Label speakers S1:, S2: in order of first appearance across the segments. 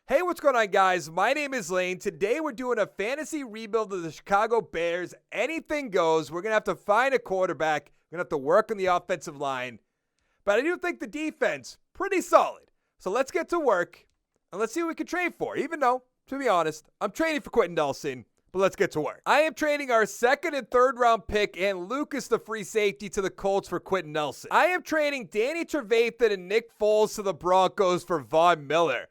S1: Hey, what's going on, guys? My name is Lane. Today we're doing a fantasy rebuild of the Chicago Bears. Anything goes. We're going to have to find a quarterback. We're going to have to work on the offensive line. But I do think the defense, pretty solid. So let's get to work, and let's see what we can trade for. Even though, to be honest, I'm trading for Quentin Nelson, but let's get to work. I am trading our second and third round pick and Lucas, the free safety, to the Colts for Quentin Nelson. I am trading Danny Trevathan and Nick Foles to the Broncos for Von Miller.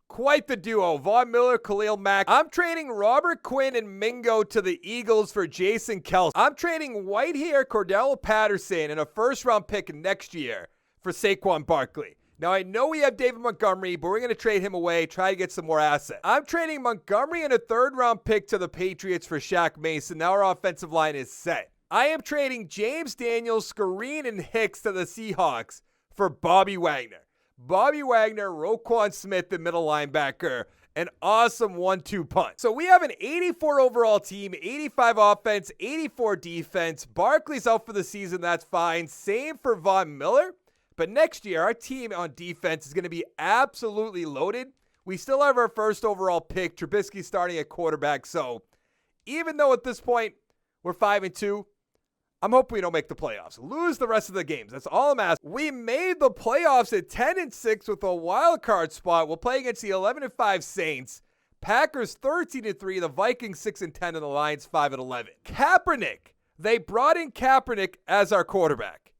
S1: Quite the duo. Von Miller, Khalil Mack. I'm trading Robert Quinn and Mingo to the Eagles for Jason Kelce. I'm trading Whitehair, Cordell Patterson, and a first-round pick next year for Saquon Barkley. Now, I know we have David Montgomery, but we're going to trade him away, try to get some more assets. I'm trading Montgomery and a third-round pick to the Patriots for Shaq Mason. Now our offensive line is set. I am trading James Daniels, Screen, and Hicks to the Seahawks for Bobby Wagner. Bobby Wagner, Roquan Smith, the middle linebacker. An awesome 1-2 punch. So we have an 84 overall team, 85 offense, 84 defense. Barkley's out for the season, that's fine. Same for Von Miller. But next year, our team on defense is going to be absolutely loaded. We still have our first overall pick, Trubisky starting at quarterback. So even though at this point we're 5-2, I'm hoping we don't make the playoffs. Lose the rest of the games. That's all I'm asking. We made the playoffs at 10-6 with a wild card spot. We'll play against the 11-5 Saints. Packers 13-3. The Vikings 6-10 and the Lions 5-11. Kaepernick. They brought in Kaepernick as our quarterback.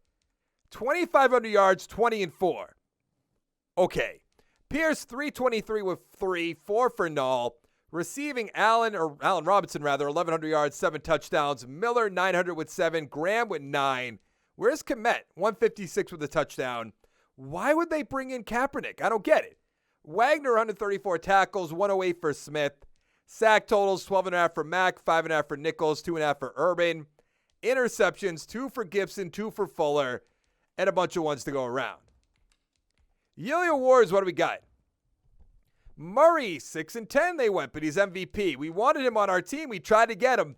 S1: 2,500 yards, 20-4. Okay. Pierce 323 with 3, 4 for Null. Receiving Allen Robinson, 1,100 yards, 7 touchdowns. Miller, 900 with 7. Graham with 9. Where's Kmet? 156 with a touchdown. Why would they bring in Kaepernick? I don't get it. Wagner, 134 tackles, 108 for Smith. Sack totals, 12.5 for Mack, 5.5 for Nichols, 2.5 for Urban. Interceptions, 2 for Gibson, 2 for Fuller, and a bunch of ones to go around. Yo-Yo Wars, what do we got? Murray, 6-10 they went, but he's MVP. We wanted him on our team. We tried to get him.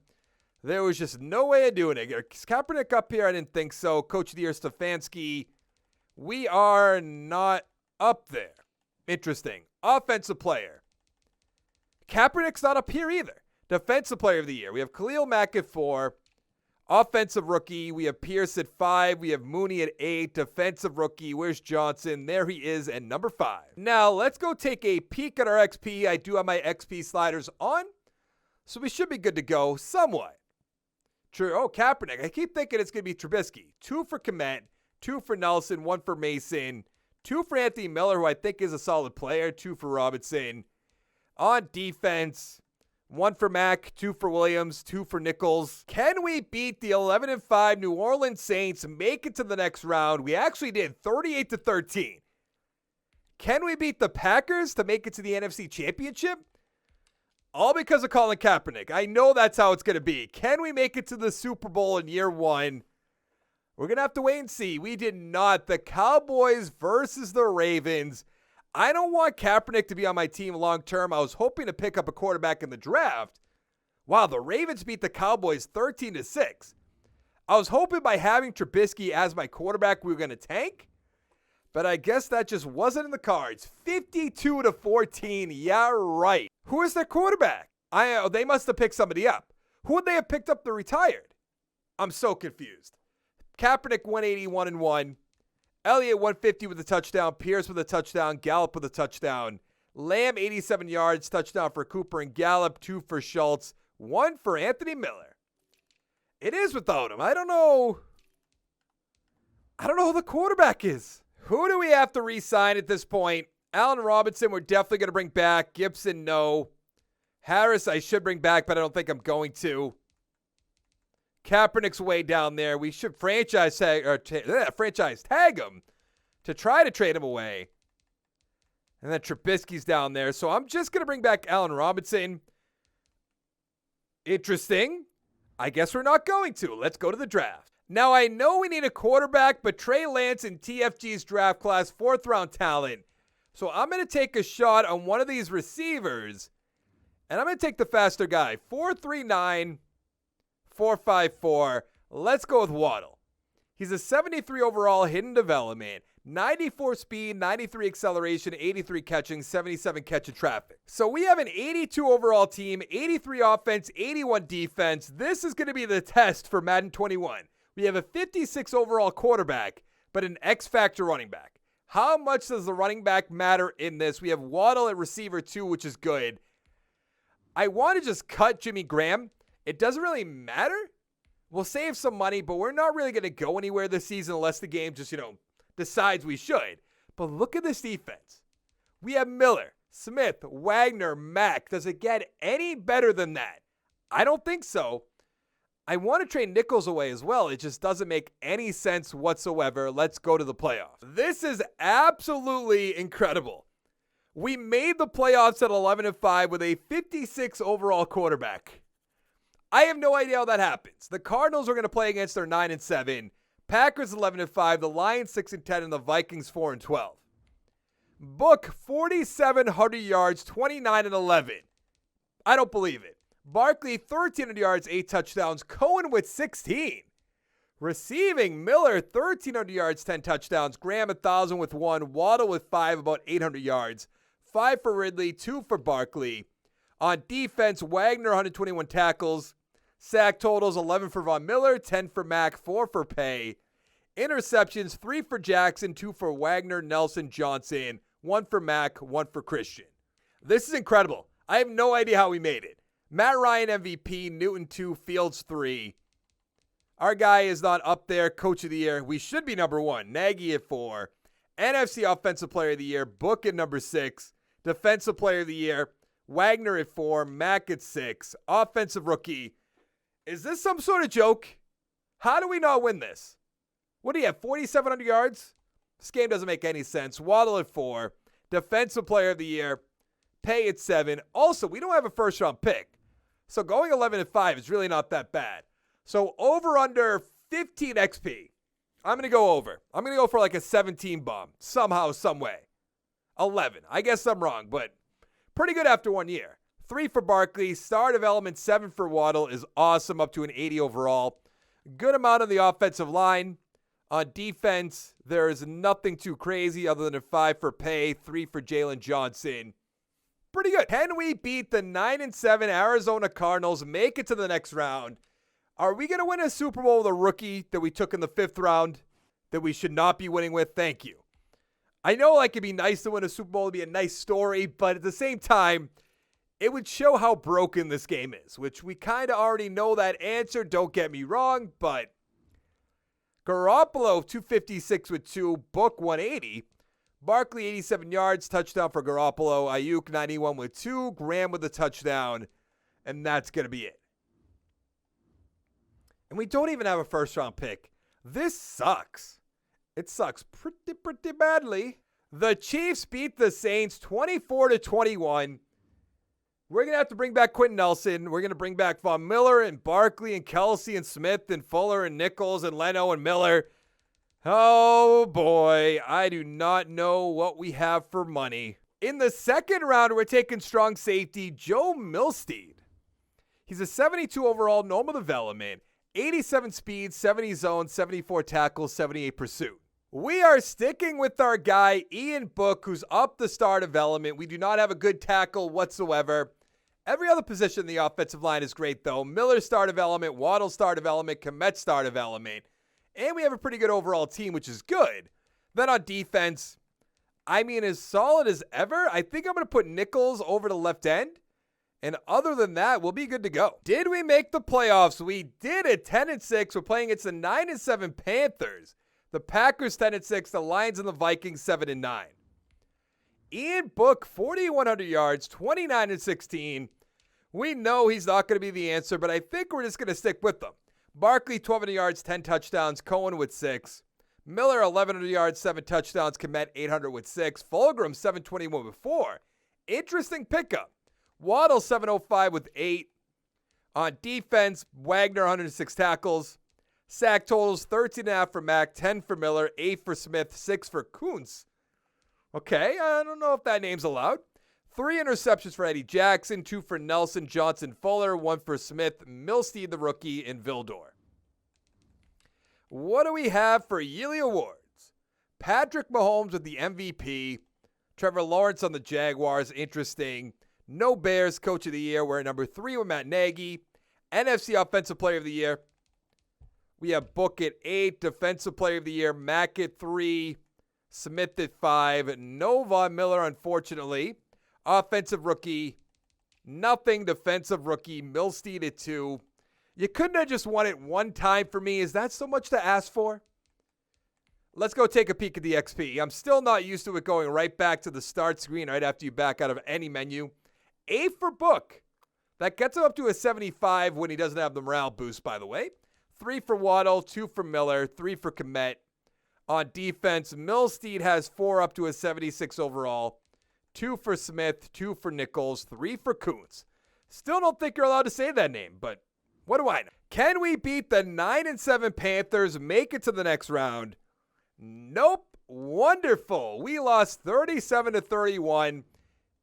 S1: There was just no way of doing it. Is Kaepernick up here? I didn't think so. Coach of the Year, Stefanski. We are not up there. Interesting. Offensive player. Kaepernick's not up here either. Defensive player of the year. We have Khalil Mack at 4. Offensive rookie, we have Pierce at 5. We have Mooney at 8. Defensive rookie, where's Johnson? There he is at number 5. Now, let's go take a peek at our XP. I do have my XP sliders on, so we should be good to go somewhat. True. Oh, Kaepernick. I keep thinking it's going to be Trubisky. 2 for Kmet, 2 for Nelson, 1 for Mason, 2 for Anthony Miller, who I think is a solid player, 2 for Robinson. On defense, 1 for Mack, 2 for Williams, 2 for Nichols. Can we beat the 11-5 New Orleans Saints, make it to the next round? We actually did, 38-13. Can we beat the Packers to make it to the NFC Championship? All because of Colin Kaepernick. I know that's how it's going to be. Can we make it to the Super Bowl in year 1? We're going to have to wait and see. We did not. The Cowboys versus the Ravens. I don't want Kaepernick to be on my team long term. I was hoping to pick up a quarterback in the draft. Wow, the Ravens beat the Cowboys 13-6. I was hoping by having Trubisky as my quarterback we were going to tank, but I guess that just wasn't in the cards. 52-14. Yeah, right. Who is their quarterback? They must have picked somebody up. Who would they have picked up that retired? I'm so confused. Kaepernick 181-1. Elliott 150 with a touchdown, Pierce with a touchdown, Gallup with a touchdown. Lamb 87 yards, touchdown for Cooper and Gallup, 2 for Schultz, 1 for Anthony Miller. It is without him. I don't know who the quarterback is. Who do we have to re-sign at this point? Allen Robinson, we're definitely going to bring back. Gibson, no. Harris, I should bring back, but I don't think I'm going to. Kaepernick's way down there. We should franchise tag him to try to trade him away. And then Trubisky's down there. So I'm just going to bring back Allen Robinson. Interesting. I guess we're not going to. Let's go to the draft. Now, I know we need a quarterback, but Trey Lance in TFG's draft class, 4th round talent. So I'm going to take a shot on one of these receivers. And I'm going to take the faster guy. 4.39. 4.54. Let's go with Waddle. He's a 73 overall hidden development. 94 speed, 93 acceleration, 83 catching, 77 catch and traffic. So we have an 82 overall team, 83 offense, 81 defense. This is going to be the test for Madden 21. We have a 56 overall quarterback, but an X-factor running back. How much does the running back matter in this? We have Waddle at receiver 2, which is good. I want to just cut Jimmy Graham. It doesn't really matter. We'll save some money, but we're not really going to go anywhere this season unless the game just, decides we should. But look at this defense. We have Miller, Smith, Wagner, Mack. Does it get any better than that? I don't think so. I want to trade Nichols away as well. It just doesn't make any sense whatsoever. Let's go to the playoffs. This is absolutely incredible. We made the playoffs at 11-5 with a 56 overall quarterback. I have no idea how that happens. The Cardinals are going to play against their 9-7. Packers 11-5, the Lions 6-10, and the Vikings 4-12. Book 4,700 yards, 29-11. I don't believe it. Barkley 1,300 yards, 8 touchdowns. Cohen with 16. Receiving Miller 1,300 yards, 10 touchdowns. Graham 1,000 with 1. Waddle with 5, about 800 yards. 5 for Ridley, 2 for Barkley. On defense, Wagner 121 tackles. Sack totals 11 for Von Miller, 10 for Mack, 4 for Pay. Interceptions 3 for Jackson, 2 for Wagner, Nelson, Johnson, 1 for Mack, 1 for Christian. This is incredible. I have no idea how we made it. Matt Ryan MVP, Newton 2, Fields 3. Our guy is not up there. Coach of the Year. We should be number 1. Nagy at 4. NFC Offensive Player of the Year. Book at number 6. Defensive Player of the Year. Wagner at 4. Mack at 6. Offensive Rookie. Is this some sort of joke? How do we not win this? What do you have, 4,700 yards? This game doesn't make any sense. Waddle at 4. Defensive Player of the Year. Pay at 7. Also, we don't have a first-round pick. So going 11-5 is really not that bad. So over under 15 XP. I'm going to go over. I'm going to go for like a 17 bomb. Somehow, some way. 11. I guess I'm wrong, but pretty good after 1 year. 3 for Barkley. Star development 7 for Waddle is awesome, up to an 80 overall. Good amount on the offensive line. On defense, there is nothing too crazy other than a 5 for Pay, 3 for Jalen Johnson. Pretty good. Can we beat the 9-7 Arizona Cardinals, make it to the next round? Are we going to win a Super Bowl with a rookie that we took in the 5th round that we should not be winning with? Thank you. I know it'd be nice to win a Super Bowl. It'd be a nice story, but at the same time, it would show how broken this game is, which we kind of already know that answer. Don't get me wrong, but Garoppolo 256 with 2, Book 180. Barkley 87 yards, touchdown for Garoppolo. Ayuk 91 with 2, Graham with a touchdown, and that's going to be it. And we don't even have a first-round pick. This sucks. It sucks pretty badly. The Chiefs beat the Saints 24-21. We're going to have to bring back Quentin Nelson. We're going to bring back Von Miller and Barkley and Kelsey and Smith and Fuller and Nichols and Leno and Miller. Oh, boy. I do not know what we have for money. In the second round, we're taking strong safety Joe Milstead. He's a 72 overall, normal development, 87 speed, 70 zone, 74 tackles, 78 pursuit. We are sticking with our guy, Ian Book, who's up the star development. We do not have a good tackle whatsoever. Every other position in the offensive line is great, though. Miller star development, Waddle star development, Kmet star development. And we have a pretty good overall team, which is good. Then on defense, as solid as ever. I think I'm going to put Nichols over the left end. And other than that, we'll be good to go. Did we make the playoffs? We did at 10-6. We're playing against the 9-7 Panthers. The Packers 10-6, the Lions and the Vikings 7-9. Ian Book 4,100 yards, 29-16. We know he's not going to be the answer, but I think we're just going to stick with them. Barkley 1,200 yards, 10 touchdowns. Cohen with 6. Miller 1,100 yards, 7 touchdowns. Kmet 800 with 6. Fulgham 721 with 4. Interesting pickup. Waddle 705 with 8. On defense, Wagner 106 tackles. Sack totals 13.5 for Mack, 10 for Miller, 8 for Smith, 6 for Kuntz. Okay, I don't know if that name's allowed. 3 interceptions for Eddie Jackson, 2 for Nelson, Johnson, Fuller, 1 for Smith, Milstead the rookie, and Vildor. What do we have for yearly awards? Patrick Mahomes with the MVP. Trevor Lawrence on the Jaguars, interesting. No Bears Coach of the Year. We're at number 3 with Matt Nagy. NFC Offensive Player of the Year. We have Book at 8. Defensive Player of the Year. Mack at 3. Smith at 5. No Von Miller, unfortunately. Offensive Rookie. Nothing Defensive Rookie. Milstein at 2. You couldn't have just won it one time for me. Is that so much to ask for? Let's go take a peek at the XP. I'm still not used to it going right back to the start screen right after you back out of any menu. 8 for Book. That gets him up to a 75 when he doesn't have the morale boost, by the way. 3 for Waddle, 2 for Miller, 3 for Kmet. On defense, Milstein has 4 up to a 76 overall. 2 for Smith, 2 for Nichols, 3 for Kuntz. Still don't think you're allowed to say that name, but what do I know? Can we beat the 9-7 Panthers, make it to the next round? Nope. Wonderful. We lost 37-31.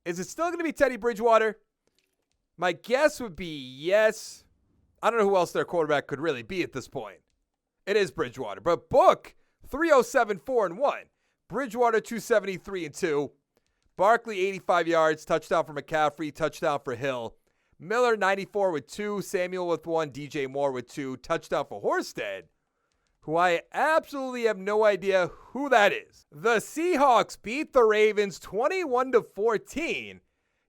S1: Is it still going to be Teddy Bridgewater? My guess would be yes. I don't know who else their quarterback could really be at this point. It is Bridgewater. But Book, 307, 4-1. Bridgewater, 273 and 2. Barkley, 85 yards. Touchdown for McCaffrey. Touchdown for Hill. Miller, 94 with 2. Samuel with 1. DJ Moore with 2. Touchdown for Horsted, who I absolutely have no idea who that is. The Seahawks beat the Ravens 21-14.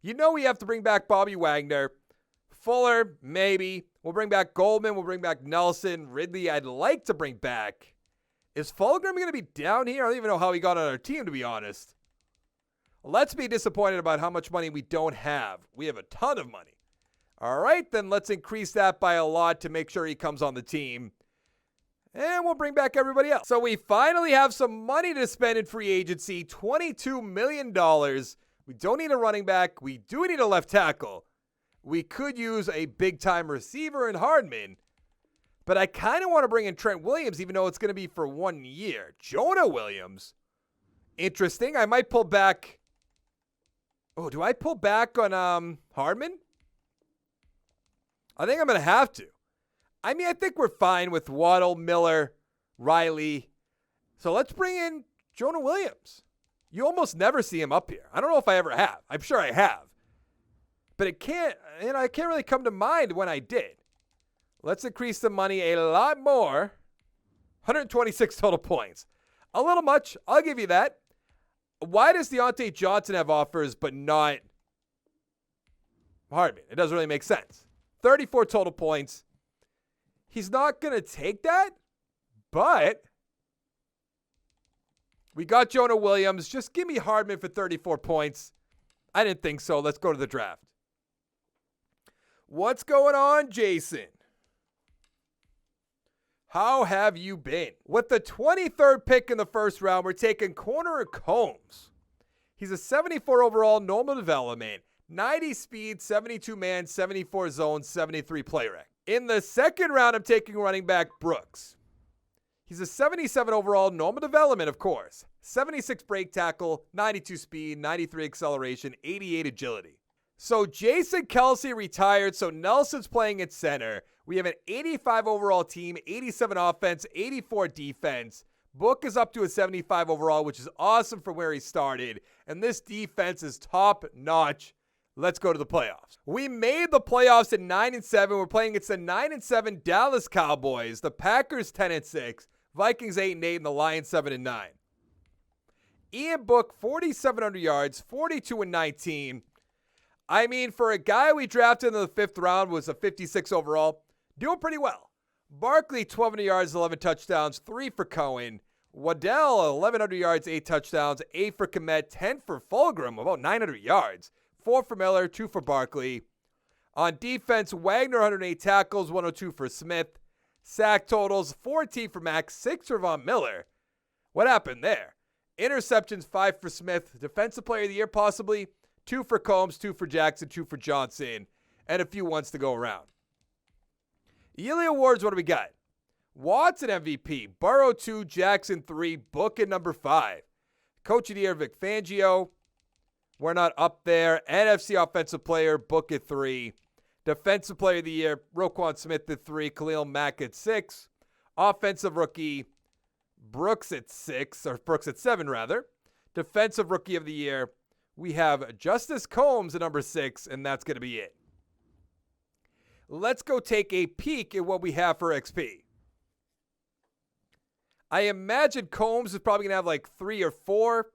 S1: You know we have to bring back Bobby Wagner. Fuller, maybe. We'll bring back Goldman. We'll bring back Nelson. Ridley, I'd like to bring back. Is Fulgham going to be down here? I don't even know how he got on our team, to be honest. Let's be disappointed about how much money we don't have. We have a ton of money. All right, then let's increase that by a lot to make sure he comes on the team. And we'll bring back everybody else. So we finally have some money to spend in free agency. $22 million. We don't need a running back. We do need a left tackle. We could use a big-time receiver in Hardman. But I kind of want to bring in Trent Williams, even though it's going to be for 1 year. Jonah Williams. Interesting. I might pull back. Oh, do I pull back on Hardman? I think I'm going to have to. I mean, I think we're fine with Waddle, Miller, Riley. So let's bring in Jonah Williams. You almost never see him up here. I don't know if I ever have. I'm sure I have. But it can't, I can't really come to mind when I did. Let's increase the money a lot more. 126 total points. A little much. I'll give you that. Why does Deontay Johnson have offers but not Hardman? It doesn't really make sense. 34 total points. He's not going to take that, but we got Jonah Williams. Just give me Hardman for 34 points. I didn't think so. Let's go to the draft. What's going on, Jason? How have you been? With the 23rd pick in the first round, we're taking corner Combs. He's a 74 overall, normal development, 90 speed, 72 man, 74 zone, 73 play rec. In the second round, I'm taking running back Brooks. He's a 77 overall, normal development, of course. 76 break tackle, 92 speed, 93 acceleration, 88 agility. So Jason Kelsey retired, so Nelson's playing at center. We have an 85 overall team, 87 offense, 84 defense. Book is up to a 75 overall, which is awesome for where he started. And this defense is top notch. Let's go to the playoffs. We made the playoffs at 9-7. We're playing against the 9-7 Dallas Cowboys, the Packers 10-6, Vikings 8-8, and the Lions 7-9. Ian Book 4,700 yards, 42-19. I mean, for a guy we drafted in the 5th round was a 56 overall, doing pretty well. Barkley 1,200 yards, 11 touchdowns, 3 for Cohen. Waddell 1,100 yards, 8 touchdowns, 8 for Kmet, 10 for Fulgham, about 900 yards. 4 for Miller, 2 for Barkley. On defense, Wagner 108 tackles, 102 for Smith. Sack totals, 14 for Max, 6 for Von Miller. What happened there? Interceptions, 5 for Smith. Defensive player of the year, possibly. 2 for Combs, 2 for Jackson, 2 for Johnson. And a few ones to go around. Yearly awards, what do we got? Watson MVP, Burrow 2, Jackson 3, Book at number 5. Coach of the year, Vic Fangio. We're not up there. NFC offensive player, Book at 3. Defensive player of the year, Roquan Smith at 3. Khalil Mack at 6. Offensive rookie, Brooks at 6, or Brooks at 7, rather. Defensive Rookie of the Year, we have Justice Combs at number 6, and that's going to be it. Let's go take a peek at what we have for XP. I imagine Combs is probably going to have like 3 or 4.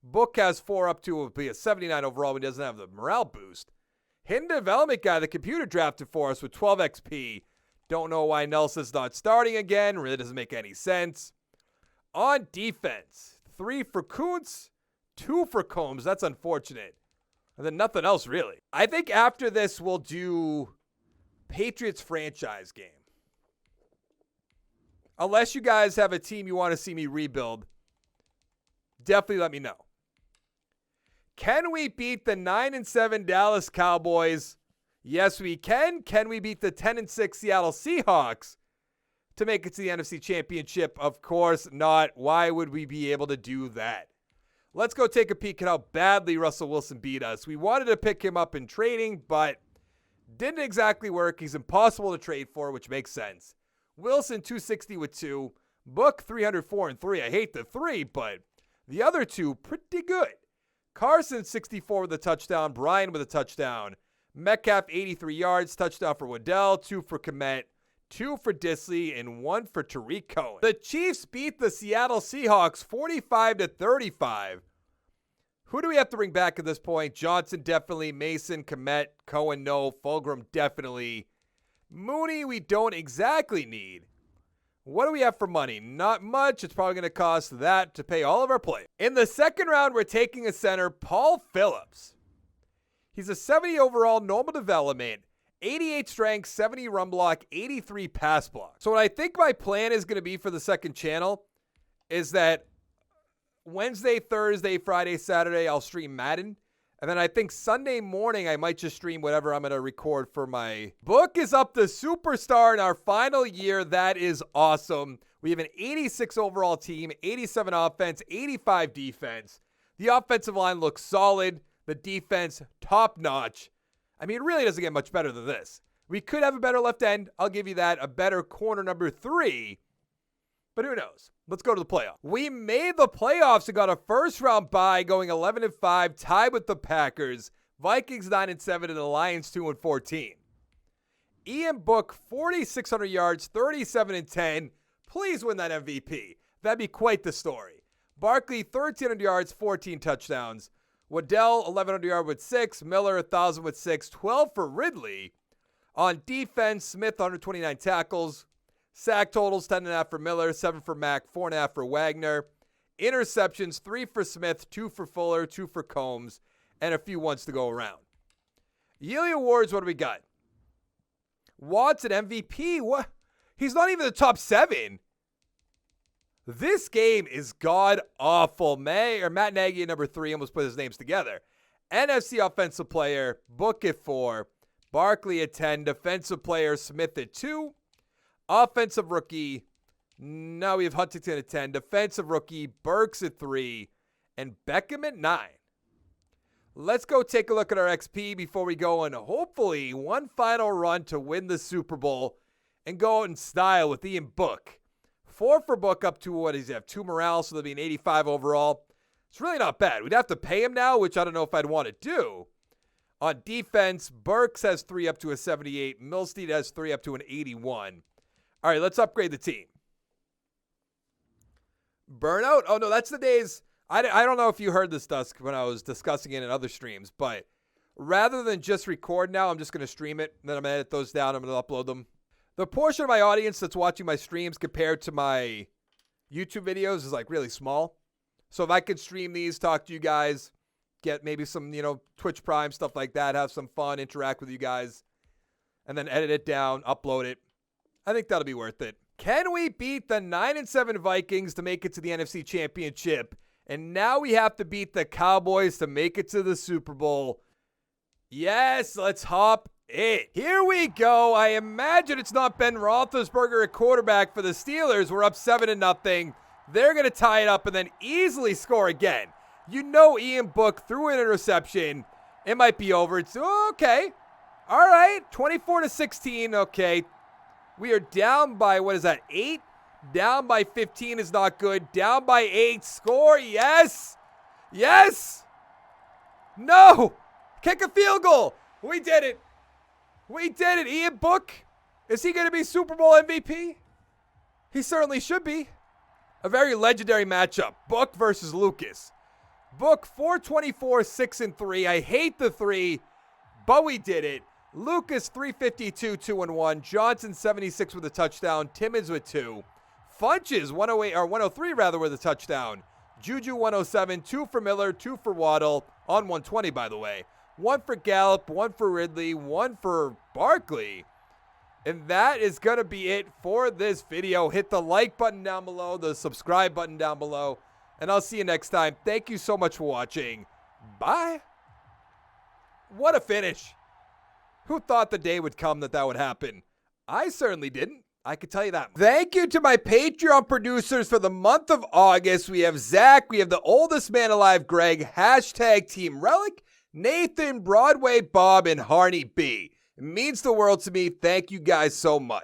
S1: Book has 4 up to be a 79 overall, but he doesn't have the morale boost. Hidden Development guy, the computer drafted for us with 12 XP. Don't know why Nelson's not starting again. Really doesn't make any sense. On defense, 3 for Kuntz, 2 for Combs. That's unfortunate. And then nothing else, really. I think after this, we'll do Patriots franchise game. Unless you guys have a team you want to see me rebuild, definitely let me know. Can we beat the 9-7 Dallas Cowboys? Yes, we can. Can we beat the 10-6 Seattle Seahawks to make it to the NFC Championship? Of course not. Why would we be able to do that? Let's go take a peek at how badly Russell Wilson beat us. We wanted to pick him up in trading, but didn't exactly work. He's impossible to trade for, which makes sense. Wilson, 260 with 2. Book, 304 and 3. I hate the 3, but the other 2, pretty good. Carson, 64 with a touchdown. Brian with a touchdown. Metcalf, 83 yards. Touchdown for Waddell. 2 for Kmet. 2 for Disley. And 1 for Tariq Cohen. The Chiefs beat the Seattle Seahawks 45-35. Who do we have to bring back at this point? Johnson, definitely. Mason, Kmet. Cohen, no. Fulgham, definitely. Mooney, we don't exactly need. What do we have for money? Not much. It's probably going to cost that to pay all of our players. In the second round, we're taking a center, Paul Phillips. He's a 70 overall, normal development, 88 strength, 70 run block, 83 pass block. So what I think my plan is going to be for the second channel is that Wednesday, Thursday, Friday, Saturday, I'll stream Madden. And then I think Sunday morning, I might just stream whatever I'm going to record for my book. Is up to superstar in our final year. That is awesome. We have an 86 overall team, 87 offense, 85 defense. The offensive line looks solid. The defense, top notch. I mean, it really doesn't get much better than this. We could have a better left end. I'll give you that. A better corner number 3. But who knows? Let's go to the playoffs. We made the playoffs and got a first-round bye going 11-5, tied with the Packers. Vikings 9-7 and the Lions 2-14. Ian Book, 4,600 yards, 37-10. Please win that MVP. That'd be quite the story. Barkley, 1,300 yards, 14 touchdowns. Waddell, 1,100 yards with 6. Miller, 1,000 with 6. 12 for Ridley. On defense, Smith, 129 tackles. Sack totals, 10.5 for Miller, 7 for Mack, 4.5 for Wagner. Interceptions, 3 for Smith, 2 for Fuller, 2 for Combs, and a few ones to go around. Yearly awards, what do we got? Watson, MVP. What? He's not even the top 7. This game is god-awful. Matt Nagy at number 3, almost put his names together. NFC Offensive Player, Book at 4. Barkley at 10. Defensive Player, Smith at 2. Offensive Rookie, now we have Huntington at 10. Defensive Rookie, Burks at 3. And Beckham at 9. Let's go take a look at our XP before we go on, hopefully, one final run to win the Super Bowl and go out in style with Ian Book. 4 for Book up to, what does he have? 2 morale, so there'll be an 85 overall. It's really not bad. We'd have to pay him now, which I don't know if I'd want to do. On defense, Burks has 3 up to a 78. Milstead has 3 up to an 81. All right, let's upgrade the team. Burnout? Oh, no, that's the days. I don't know if you heard this, Dusk, when I was discussing it in other streams, but rather than just record now, I'm just going to stream it, and then I'm going to edit those down. I'm going to upload them. The portion of my audience that's watching my streams compared to my YouTube videos is like really small. So if I could stream these, talk to you guys, get maybe some, Twitch Prime, stuff like that, have some fun, interact with you guys, and then edit it down, upload it, I think that'll be worth it. Can we beat the 9-7 Vikings to make it to the NFC Championship? And now we have to beat the Cowboys to make it to the Super Bowl. Yes, let's hop it. Here we go. I imagine it's not Ben Roethlisberger at quarterback for the Steelers. We're up 7-0. They're going to tie it up and then easily score again. Ian Book threw an interception. It might be over. It's okay. All right. 24-16. Okay. We are down by, 8? Down by 15 is not good. Down by 8. Score. Yes. Yes. No. Kick a field goal. We did it. We did it. Ian Book. Is he going to be Super Bowl MVP? He certainly should be. A very legendary matchup. Book versus Lucas. Book 424, 6-3. I hate the 3, but we did it. Lucas 352, 2-1. Johnson 76 with a touchdown. Timmons with 2. Funches 108 or 103 rather with a touchdown. Juju 107, 2 for Miller, 2 for Waddle on 120 by the way. 1 for Gallup, 1 for Ridley, 1 for Barkley. And that is going to be it for this video. Hit the like button down below, the subscribe button down below, and I'll see you next time. Thank you so much for watching. Bye. What a finish. Who thought the day would come that would happen? I certainly didn't. I can tell you that. Thank you to my Patreon producers for the month of August. We have Zach. We have the oldest man alive, Greg. Hashtag Team Relic. Nathan, Broadway Bob, and Harney B. It means the world to me. Thank you guys so much.